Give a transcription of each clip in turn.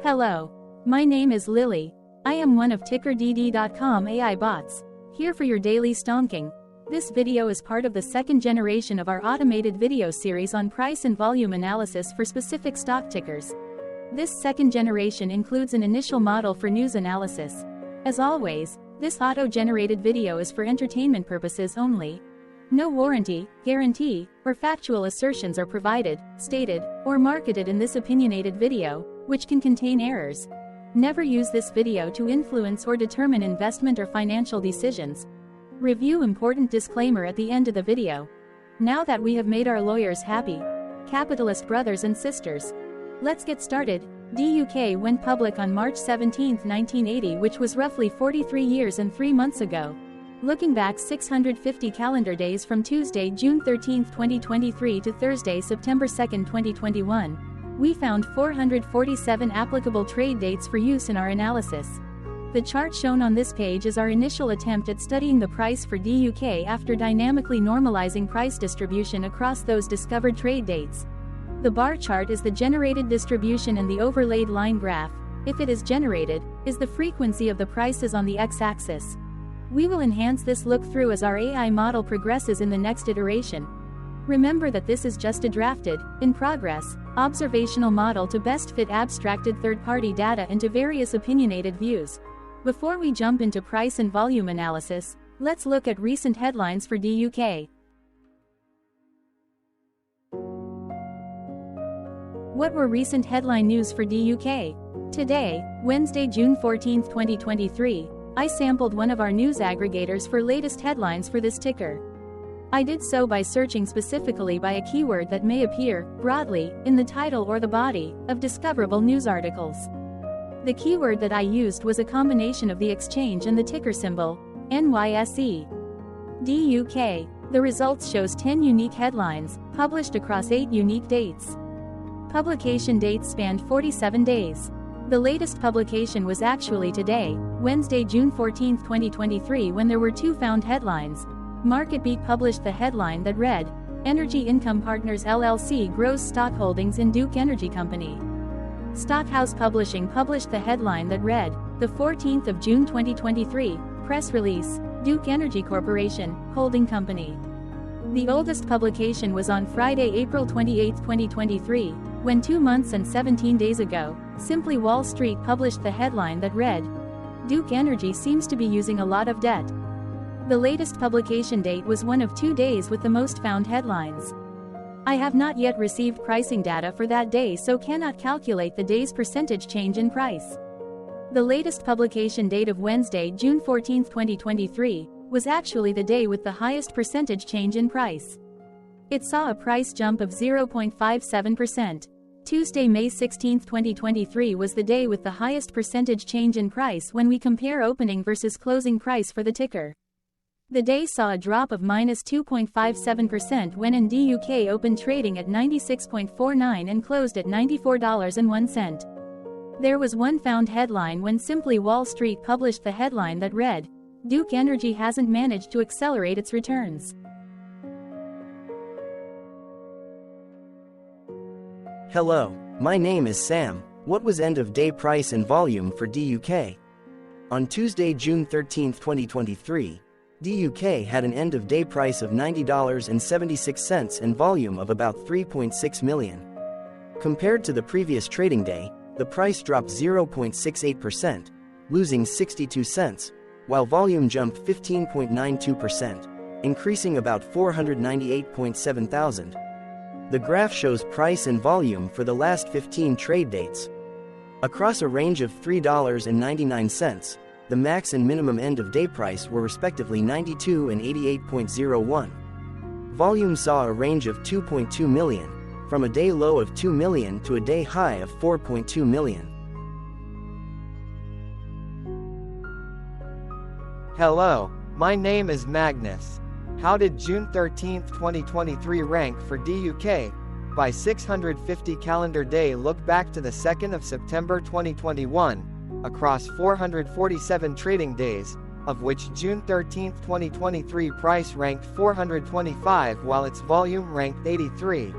Hello. My name is Lily. I am one of TickerDD.com AI bots, here for your daily stonking. This video is part of the second generation of our automated video series on price and volume analysis for specific stock tickers. This second generation includes an initial model for news analysis. As always, this auto-generated video is for entertainment purposes only. No warranty, guarantee, or factual assertions are provided, stated, or marketed in this opinionated video, which can contain errors. Never use this video to influence or determine investment or financial decisions. Review important disclaimer at the end of the video. Now that we have made our lawyers happy, capitalist brothers and sisters, let's get started. DUK went public on March 17, 1980, which was roughly 43 years and 3 months ago. Looking back 650 calendar days from Tuesday, June 13, 2023 to Thursday, September 2, 2021, we found 447 applicable trade dates for use in our analysis. The chart shown on this page is our initial attempt at studying the price for DUK after dynamically normalizing price distribution across those discovered trade dates. The bar chart is the generated distribution and the overlaid line graph, if it is generated, is the frequency of the prices on the x-axis. We will enhance this look-through as our AI model progresses in the next iteration. Remember that this is just a drafted, in progress, observational model to best fit abstracted third-party data into various opinionated views. Before we jump into price and volume analysis, let's look at recent headlines for DUK. What were recent headline news for DUK? Today, Wednesday, June 14, 2023, I sampled one of our news aggregators for latest headlines for this ticker. I did so by searching specifically by a keyword that may appear, broadly, in the title or the body, of discoverable news articles. The keyword that I used was a combination of the exchange and the ticker symbol, NYSE. DUK. The results shows 10 unique headlines, published across 8 unique dates. Publication dates spanned 47 days. The latest publication was actually today, Wednesday, June 14, 2023, when there were 2 found headlines. MarketBeat published the headline that read, Energy Income Partners LLC grows stock holdings in Duke Energy Company. Stockhouse Publishing published the headline that read, the 14th of June 2023, press release, Duke Energy Corporation, Holding Company. The oldest publication was on Friday, April 28, 2023, when 2 months and 17 days ago, Simply Wall Street published the headline that read, Duke Energy seems to be using a lot of debt. The latest publication date was one of 2 days with the most found headlines. I have not yet received pricing data for that day, so cannot calculate the day's percentage change in price. The latest publication date of Wednesday, June 14, 2023, was actually the day with the highest percentage change in price. It saw a price jump of 0.57%. Tuesday, May 16, 2023 was the day with the highest percentage change in price when we compare opening versus closing price for the ticker. The day saw a drop of -2.57% when DUK opened trading at 96.49 and closed at $94.01. There was one found headline when Simply Wall Street published the headline that read, Duke Energy hasn't managed to accelerate its returns. Hello, my name is Sam. What was end-of-day price and volume for DUK? On Tuesday, June 13, 2023, DUK had an end-of-day price of $90.76 and volume of about 3.6 million. Compared to the previous trading day, the price dropped 0.68%, losing 62 cents, while volume jumped 15.92%, increasing about 498.7 thousand. The graph shows price and volume for the last 15 trade dates. Across a range of $3.99, the max and minimum end-of-day price were respectively 92 and 88.01. Volume saw a range of 2.2 million, from a day low of 2 million to a day high of 4.2 million. Hello, my name is Magnus. How did June 13, 2023 rank for DUK? By 650 calendar day, look back to the 2nd of September 2021, across 447 trading days, of which June 13, 2023 price ranked 425 while its volume ranked 83.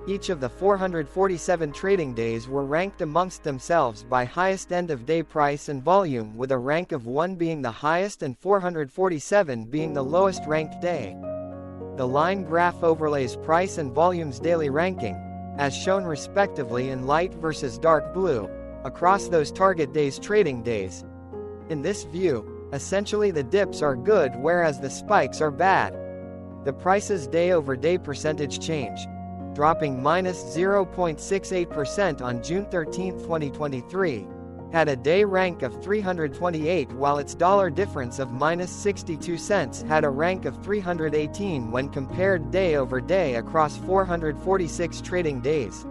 Each of the 447 trading days were ranked amongst themselves by highest end-of-day price and volume, with a rank of 1 being the highest and 447 being the lowest ranked day. The line graph overlays price and volume's daily ranking, as shown respectively in light versus dark blue, across those target days' trading days. In this view, essentially the dips are good whereas the spikes are bad. The price's day-over-day percentage change, dropping minus 0.68% on June 13, 2023, had a day rank of 328, while its dollar difference of minus 62 cents had a rank of 318 when compared day over day across 446 trading days.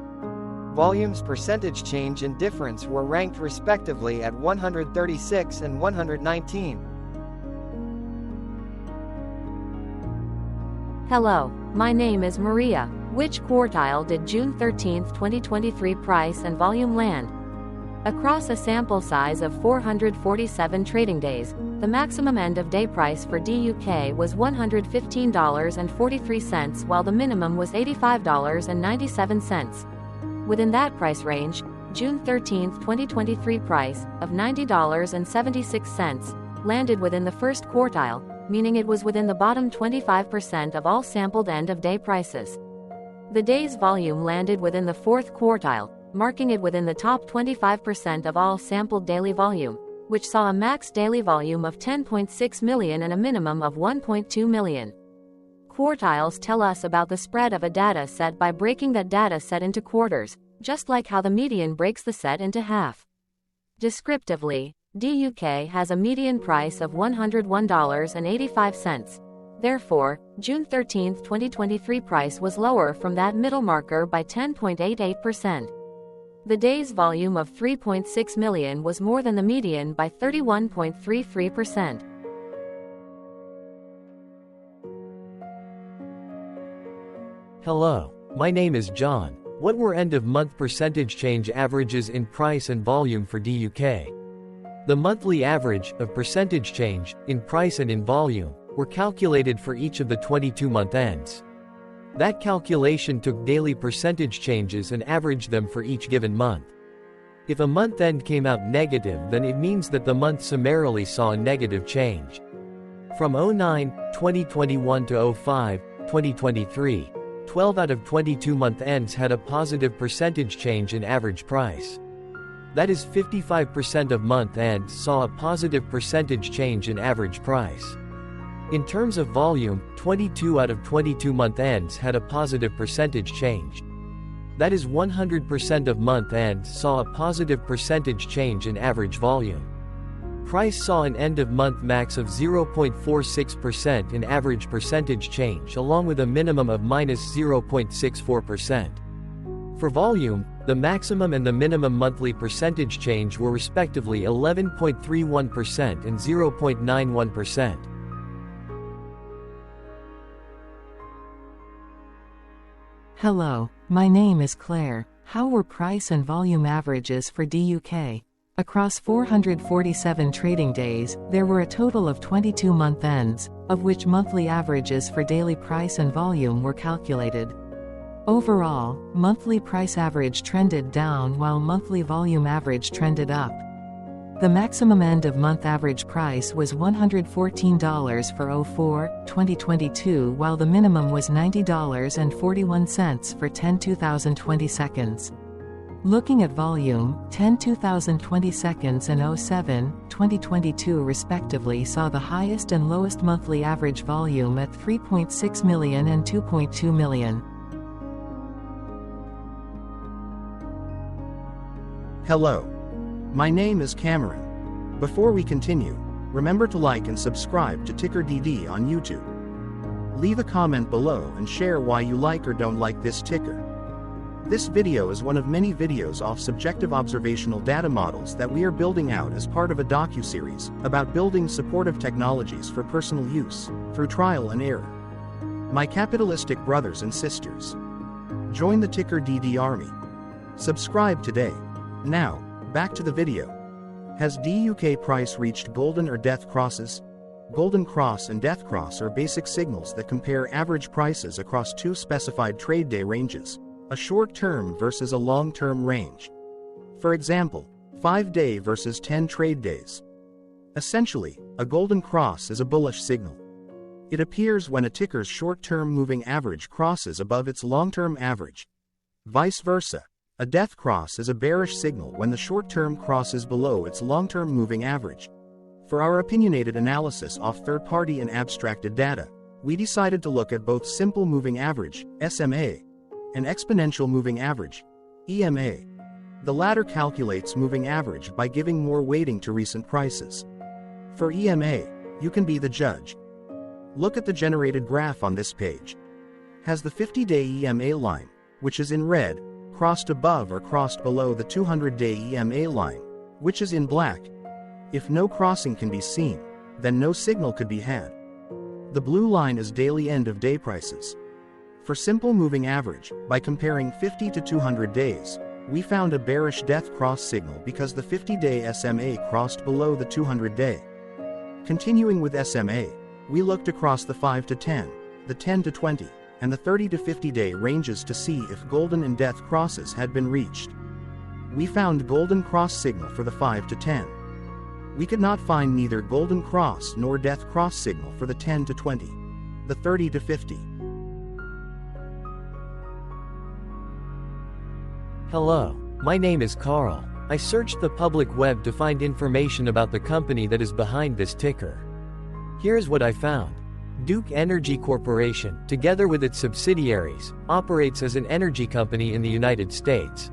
Volume's percentage change and difference were ranked respectively at 136 and 119. Hello, my name is Maria. Which quartile did June 13, 2023 price and volume land? Across a sample size of 447 trading days, the maximum end-of-day price for DUK was $115.43, while the minimum was $85.97. Within that price range, June 13, 2023 price of $90.76 landed within the first quartile, meaning it was within the bottom 25% of all sampled end-of-day prices. The day's volume landed within the fourth quartile, marking it within the top 25% of all sampled daily volume, which saw a max daily volume of 10.6 million and a minimum of 1.2 million. Quartiles tell us about the spread of a data set by breaking that data set into quarters, just like how the median breaks the set into half. Descriptively, DUK has a median price of $101.85. Therefore, June 13, 2023 price was lower from that middle marker by 10.88%. The day's volume of 3.6 million was more than the median by 31.33%. Hello, my name is John. What were end-of-month percentage change averages in price and volume for DUK? The monthly average of percentage change in price and in volume were calculated for each of the 22-month ends. That calculation took daily percentage changes and averaged them for each given month. If a month end came out negative, then it means that the month summarily saw a negative change. From 2021 to 2023, 12 out of 22 month ends had a positive percentage change in average price. That is 55% of month ends saw a positive percentage change in average price. In terms of volume, 22 out of 22 month ends had a positive percentage change. That is 100% of month ends saw a positive percentage change in average volume. Price saw an end-of-month max of 0.46% in average percentage change, along with a minimum of minus 0.64%. For volume, the maximum and the minimum monthly percentage change were respectively 11.31% and 0.91%. Hello, my name is Claire. How were price and volume averages for DUK? Across 447 trading days, there were a total of 22 month ends, of which monthly averages for daily price and volume were calculated. Overall, monthly price average trended down while monthly volume average trended up. The maximum end-of-month average price was $114 for 04/2022, while the minimum was $90.41 for 10/2020 seconds. Looking at volume, 10/2020 seconds and 07/2022 respectively saw the highest and lowest monthly average volume at 3.6 million and 2.2 million. Hello. My name is Cameron. Before we continue, remember to like and subscribe to TickerDD on YouTube. Leave a comment below and share why you like or don't like this ticker. This video is one of many videos off subjective observational data models that we are building out as part of a docu-series about building supportive technologies for personal use, through trial and error. My capitalistic brothers and sisters, join the TickerDD army. Subscribe today. Now, back to the video. Has DUK price reached golden or death crosses? Golden cross and death cross are basic signals that compare average prices across two specified trade day ranges. a short-term versus a long-term range. For example, 5-day versus 10 trade days. Essentially, a golden cross is a bullish signal. It appears when a ticker's short-term moving average crosses above its long-term average. Vice versa, a death cross is a bearish signal when the short-term crosses below its long-term moving average. For our opinionated analysis of third-party and abstracted data, we decided to look at both simple moving average, SMA, and exponential moving average, EMA. The latter calculates moving average by giving more weighting to recent prices. For EMA, you can be the judge. Look at the generated graph on this page. Has the 50-day EMA line, which is in red, crossed above or crossed below the 200-day EMA line, which is in black? If no crossing can be seen, then no signal could be had. The blue line is daily end-of-day prices. For simple moving average, by comparing 50 to 200 days, we found a bearish death cross signal because the 50-day SMA crossed below the 200-day. Continuing with SMA, we looked across the 5 to 10, the 10 to 20, and the 30 to 50-day ranges to see if golden and death crosses had been reached. We found golden cross signal for the 5 to 10. We could not find neither golden cross nor death cross signal for the 10 to 20, the 30 to 50. Hello, my name is Carl. I searched the public web to find information about the company that is behind this ticker. Here's what I found. DUK Energy Corporation, together with its subsidiaries, operates as an energy company in the United States.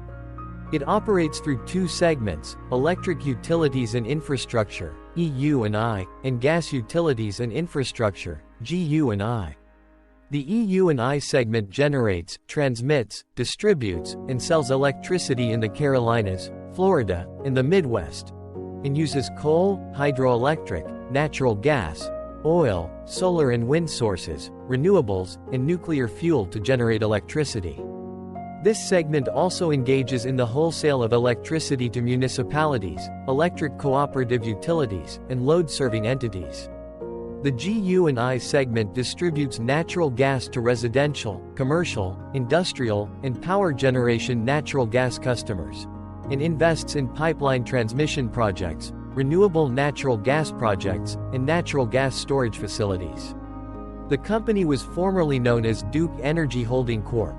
It operates through two segments, electric utilities and infrastructure, EU&I, and gas utilities and infrastructure, GU&I. The EU&I segment generates, transmits, distributes, and sells electricity in the Carolinas, Florida, and the Midwest, and uses coal, hydroelectric, natural gas, oil, solar and wind sources, renewables, and nuclear fuel to generate electricity. This segment also engages in the wholesale of electricity to municipalities, electric cooperative utilities, and load-serving entities. The GU&I segment distributes natural gas to residential, commercial, industrial, and power generation natural gas customers, and invests in pipeline transmission projects, renewable natural gas projects, and natural gas storage facilities. The company was formerly known as DUK Energy Holding Corp.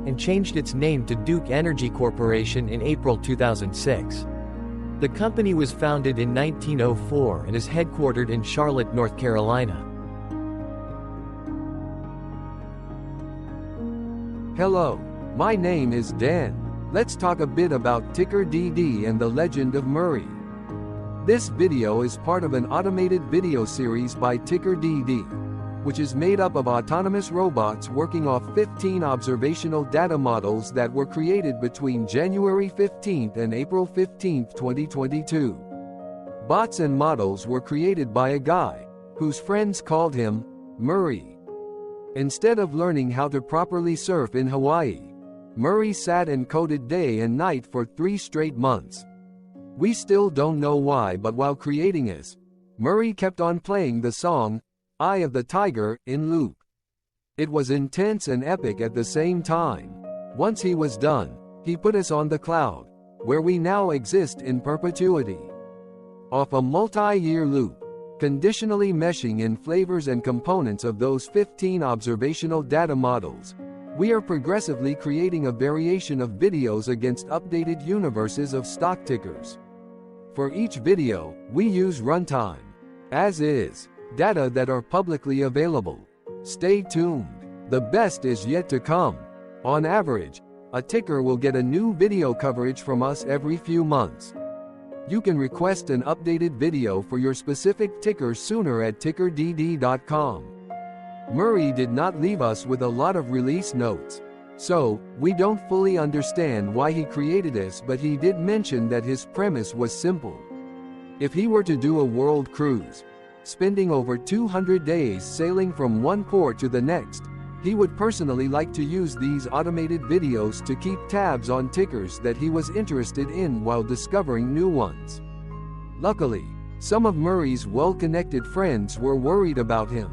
And changed its name to DUK Energy Corporation in April 2006. The company was founded in 1904 and is headquartered in Charlotte, North Carolina. Hello, my name is Dan. Let's talk a bit about TickerDD and the legend of Murray. This video is part of an automated video series by TickerDD, which is made up of autonomous robots working off 15 observational data models that were created between January 15 and April 15, 2022. Bots and models were created by a guy, whose friends called him Murray. Instead of learning how to properly surf in Hawaii, Murray sat and coded day and night for 3 straight months. We still don't know why, but while creating this, Murray kept on playing the song Eye of the Tiger in loop. It was intense and epic at the same time. Once he was done, he put us on the cloud, where we now exist in perpetuity. Off a multi-year loop, conditionally meshing in flavors and components of those 15 observational data models, we are progressively creating a variation of videos against updated universes of stock tickers. For each video, we use runtime, as is, data that are publicly available. Stay tuned. The best is yet to come. On average, a ticker will get a new video coverage from us every few months. You can request an updated video for your specific ticker sooner at TickerDD.com. Murray did not leave us with a lot of release notes, so we don't fully understand why he created this, but he did mention that his premise was simple. If he were to do a world cruise, spending over 200 days sailing from one port to the next, he would personally like to use these automated videos to keep tabs on tickers that he was interested in while discovering new ones. Luckily, some of Murray's well-connected friends were worried about him.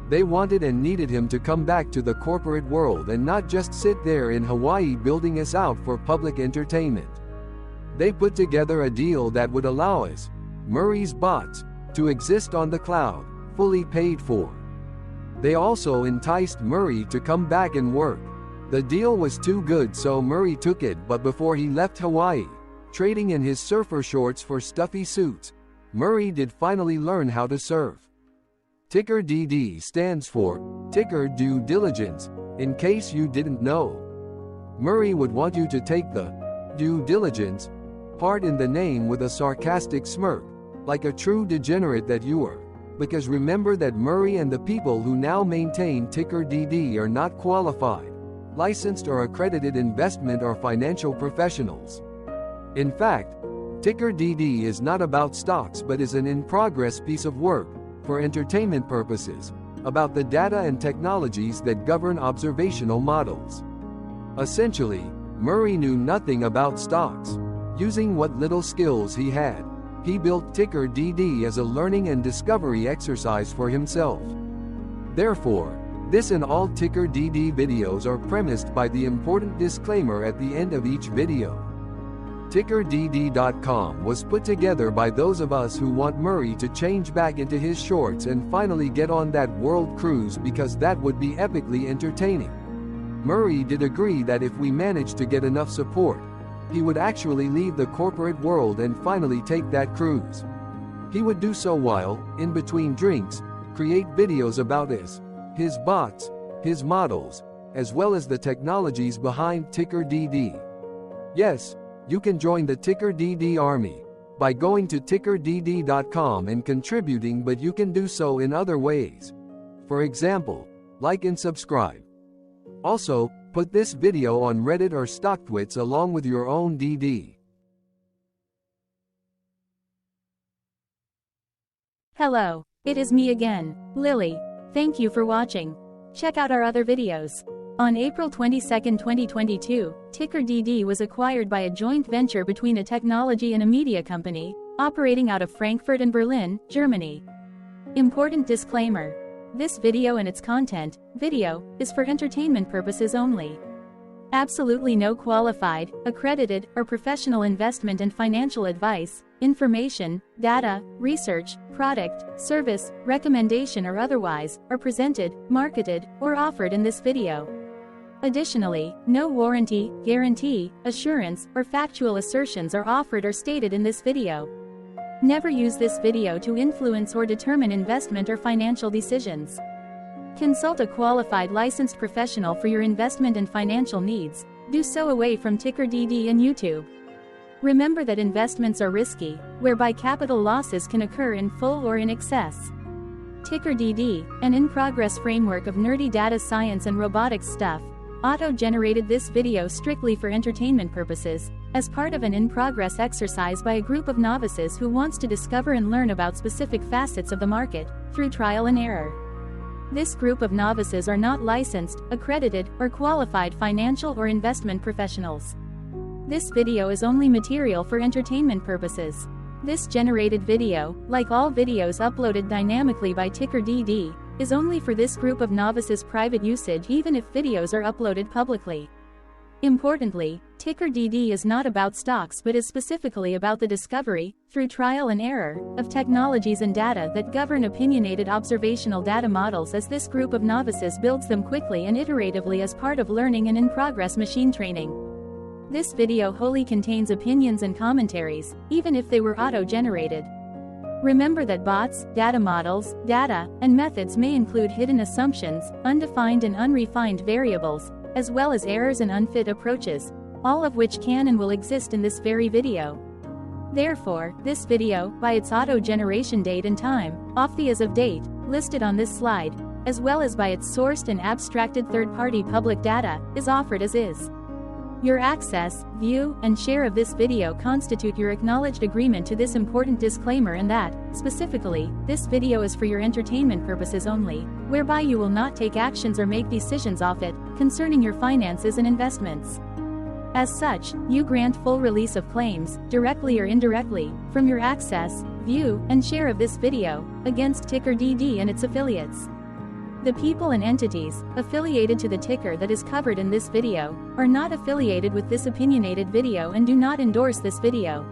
They wanted and needed him to come back to the corporate world and not just sit there in Hawaii building us out for public entertainment. They put together a deal that would allow us, Murray's bots, to exist on the cloud, fully paid for. They also enticed Murray to come back and work. The deal was too good, so Murray took it, but before he left Hawaii, trading in his surfer shorts for stuffy suits, Murray did finally learn how to surf. TickerDD stands for Ticker Due Diligence, in case you didn't know. Murray would want you to take the due diligence part in the name with a sarcastic smirk, like a true degenerate that you are. Because remember that Murray and the people who now maintain TickerDD are not qualified, licensed or accredited investment or financial professionals. In fact, TickerDD is not about stocks but is an in-progress piece of work, for entertainment purposes, about the data and technologies that govern observational models. Essentially, Murray knew nothing about stocks. Using what little skills he had, he built TickerDD as a learning and discovery exercise for himself. Therefore, this and all TickerDD videos are premised by the important disclaimer at the end of each video. TickerDD.com was put together by those of us who want Murray to change back into his shorts and finally get on that world cruise, because that would be epically entertaining. Murray did agree that if we managed to get enough support, he would actually leave the corporate world and finally take that cruise. He would do so while, in between drinks, create videos about us, his bots, his models, as well as the technologies behind TickerDD. Yes, you can join the TickerDD army by going to TickerDD.com and contributing, but you can do so in other ways. For example, like and subscribe. Also, put this video on Reddit or StockTwits along with your own DD. Hello, it is me again, Lily. Thank you for watching. Check out our other videos. On April 22, 2022, TickerDD was acquired by a joint venture between a technology and a media company, operating out of Frankfurt and Berlin, Germany. Important disclaimer. This video and its content, is for entertainment purposes only. Absolutely no qualified, accredited, or professional investment and financial advice, information, data, research, product, service, recommendation or otherwise, are presented, marketed, or offered in this video. Additionally, no warranty, guarantee, assurance, or factual assertions are offered or stated in this video. Never use this video to influence or determine investment or financial decisions. Consult a qualified licensed professional for your investment and financial needs. Do so away from TickerDD and YouTube. Remember that investments are risky, whereby capital losses can occur in full or in excess. TickerDD, an in-progress framework of nerdy data science and robotics stuff, auto-generated this video strictly for entertainment purposes, as part of an in-progress exercise by a group of novices who wants to discover and learn about specific facets of the market, through trial and error. This group of novices are not licensed, accredited, or qualified financial or investment professionals. This video is only material for entertainment purposes. This generated video, like all videos uploaded dynamically by TickerDD, is only for this group of novices' private usage even if videos are uploaded publicly. Importantly, TickerDD is not about stocks but is specifically about the discovery, through trial and error, of technologies and data that govern opinionated observational data models as this group of novices builds them quickly and iteratively as part of learning and in-progress machine training. This video wholly contains opinions and commentaries, even if they were auto-generated. Remember that bots, data models, data, and methods may include hidden assumptions, undefined and unrefined variables, as well as errors and unfit approaches, all of which can and will exist in this very video. Therefore, this video, by its auto-generation date and time, off the as of date, listed on this slide, as well as by its sourced and abstracted third-party public data, is offered as is. Your access, view, and share of this video constitute your acknowledged agreement to this important disclaimer and that, specifically, this video is for your entertainment purposes only, whereby you will not take actions or make decisions off it, concerning your finances and investments. As such, you grant full release of claims, directly or indirectly, from your access, view, and share of this video, against TickerDD and its affiliates. The people and entities affiliated to the ticker that is covered in this video are not affiliated with this opinionated video and do not endorse this video.